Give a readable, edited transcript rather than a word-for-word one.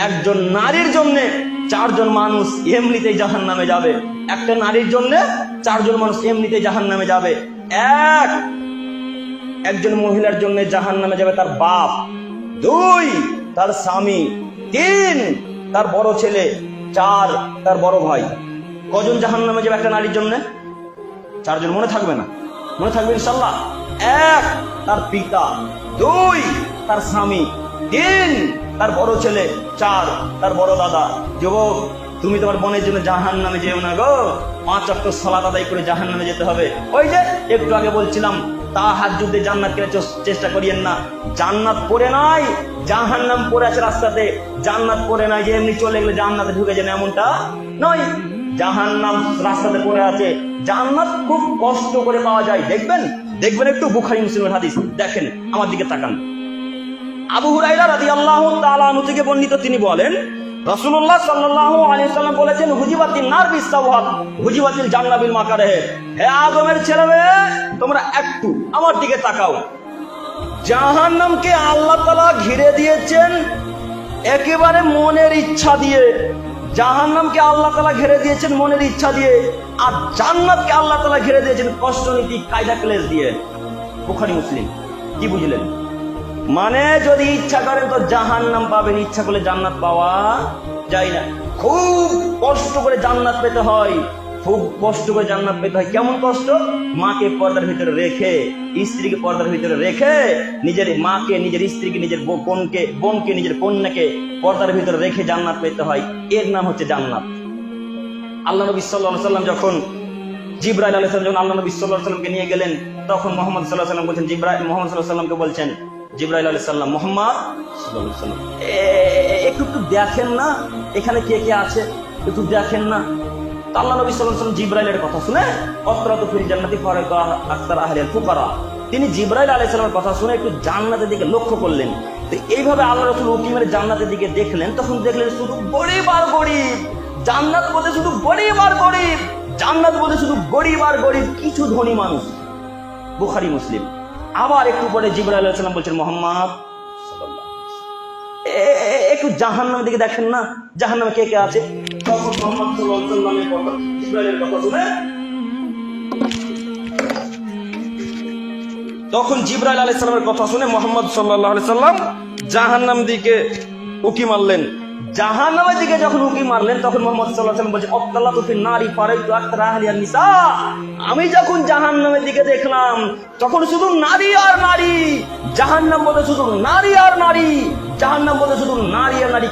একজন নারীর জন্য 4 জন মানুষ এমনিতেই জাহান্নামে যাবে। একটা নারীর জন্য 4 জন মানুষ এমনিতেই জাহান্নামে যাবে। একজন মহিলার জন্য জাহান্নামে যাবে তার বাপ, 2 তার স্বামী, 3 তার বড় ছেলে, 4 তার বড় ভাই। কজন জাহান্নামে যাবে একটা নারীর জন্য? 4 জন। মনে থাকবে না? মনে থাকবে ইনশাআল্লাহ। 1 তার পিতা, 2 তার স্বামী, 3 তার বড় ছেলে, 4 তার বড় দাদা। যুবক, তুমি তোমার বোনের জন্য জাহান্নামে যেও না গো। 5 ওয়াক্ত সালাত আদায় করে জাহান্নামে যেতে হবে। ওই যে একটু আগে বলছিলাম, তাহাজ্জুদে জান্নাত কেনার চেষ্টা করিয়েন না। জান্নাত পড়ে নাই, জাহান্নাম পড়ে আছে রাস্তাতে। জান্নাত পড়ে নাই যে এমনি চলে গেলে জান্নাতে ঢুকে যান, এমনটা নয়। জাহান্নাম রাস্তাতে পড়ে আছে। জান্নাত খুব কষ্ট করে পাওয়া যায়। দেখবেন একটু বুখারী মুসলিমের হাদিস দেখেন, আমার দিকে তাকান। আবু হুরায়রা রাদিয়াল্লাহু তাআলা আনহু থেকে বর্ণিত, তিনি বলেন রাসূলুল্লাহ সাল্লাল্লাহু আলাইহি ওয়াসাল্লাম বলেছেন, হুজিবাতিন নার বিসসাওয়াত হুজিবাতিল জান্নাহ বিল মাকারিহ। হে আদমের ছেলেমেয়ে, তোমরা একটু আমার দিকে তাকাও। জাহান্নামকে আল্লাহ তাআলা ঘিরে দিয়েছেন একেবারে মনের ইচ্ছা দিয়ে। জাহান্নামকে আল্লাহ তাআলা ঘিরে দিয়েছেন মনের ইচ্ছা দিয়ে, আর জান্নাতকে আল্লাহ তাআলা ঘিরে দিয়েছেন কষ্টনীতি, কায়দা ক্লেশ দিয়ে। বুখারী মুসলিম। কি বুঝলেন? মানে যদি ইচ্ছা করেন তো জাহান্নাম পাবেন, ইচ্ছা করলে জান্নাত পাওয়া যায় না। খুব কষ্ট করে জান্নাত পেতে হয়, খুব কষ্ট করে জান্নাত পেতে হয়। কেমন কষ্ট? মাকে পর্দার ভিতরে রেখে, স্ত্রীকে পর্দার ভিতরে রেখে, নিজের মাকে, নিজের স্ত্রীকে, নিজের বোনকে, নিজের কন্যাকে পর্দার ভিতরে রেখে জান্নাত পেতে হয়। এর নাম হচ্ছে জান্নাত। আল্লাহ নবী সাল্লাল্লাহু আলাইহি ওয়াসাল্লাম যখন জিবরাইল আলাইহিস সালাম যখন আল্লাহ নবী সাল্লাল্লাহু আলাইহি ওয়াসাল্লামকে নিয়ে গেলেন, তখন মুহাম্মদ সাল্লাল্লাহু আলাইহি ওয়াসাল্লাম বলছেন, মুহাম্মদ সাল্লাল্লাহু আলাইহি ওয়াসাল্লামকে বলছেন জিবরাইল আলাইহিস সালাম, মুহাম্মদ সাল্লাল্লাহু আলাইহি ওয়াসাল্লাম একটু দেখেন না এখানে কে কে আছে, একটু দেখেন না। তো আল্লাহ নবী সাল্লাল্লাহু আলাইহি ওয়াসাল্লাম জিবরাইলের কথা শুনে, অত্রাতু ফিল জান্নাতি ফারাকা আকতার আহলিল ফুকারা, তিনি জিবরাইল আলাইহিস সালামের কথা শুনে একটু জান্নাতের দিকে লক্ষ্য করলেন। তো এইভাবে আল্লাহ রাসূল উঁকি মেরে জান্নাতের দিকে দেখলেন, তখন দেখলেন শুধু গরিব আর গরিব। জান্নাত বলতে শুধু গরিব আর গরিব, জান্নাত বলতে শুধু গরিব আর গরিব, কিছু ধনী মানুষ। বুখারী মুসলিম। আবার একটু পরে জিবরাইল আলাইহিস সালাম বলছেন, মুহাম্মদ সাল্লাল্লাহু আলাইহি ওয়াসাল্লাম একটু জাহান্নামের দিকে দেখেন না, জাহান্নামে কে কে আছে। তখন মুহাম্মদ সাল্লাল্লাহু আলাইহি ওয়াসাল্লামের কথা, জিবরাইলের কথা শুনে, তখন জিবরাইল আলাইহিস সালামের কথা শুনে মুহাম্মদ সাল্লাল্লাহু আলাইহি ওয়াসাল্লাম জাহান্নাম দিকে উকি মারলেন। জাহান্নামের দিকে যখন উকি মারলেন, তখন মুহাম্মদ সাল্লাল্লাহু আলাইহি ওয়াসাল্লাম বলছেন, আত্তালাতু ফিন নারি ফারাইতু আকতার আহলিয়ান নিসা। আমি যখন জাহান্নামের দিকে দেখলাম, তখন শুধু নারী আর নারী। জাহান্নাম বলে শুধু নারী আর নারী, জাহান্নাম বলে শুধু নারী আর নারী।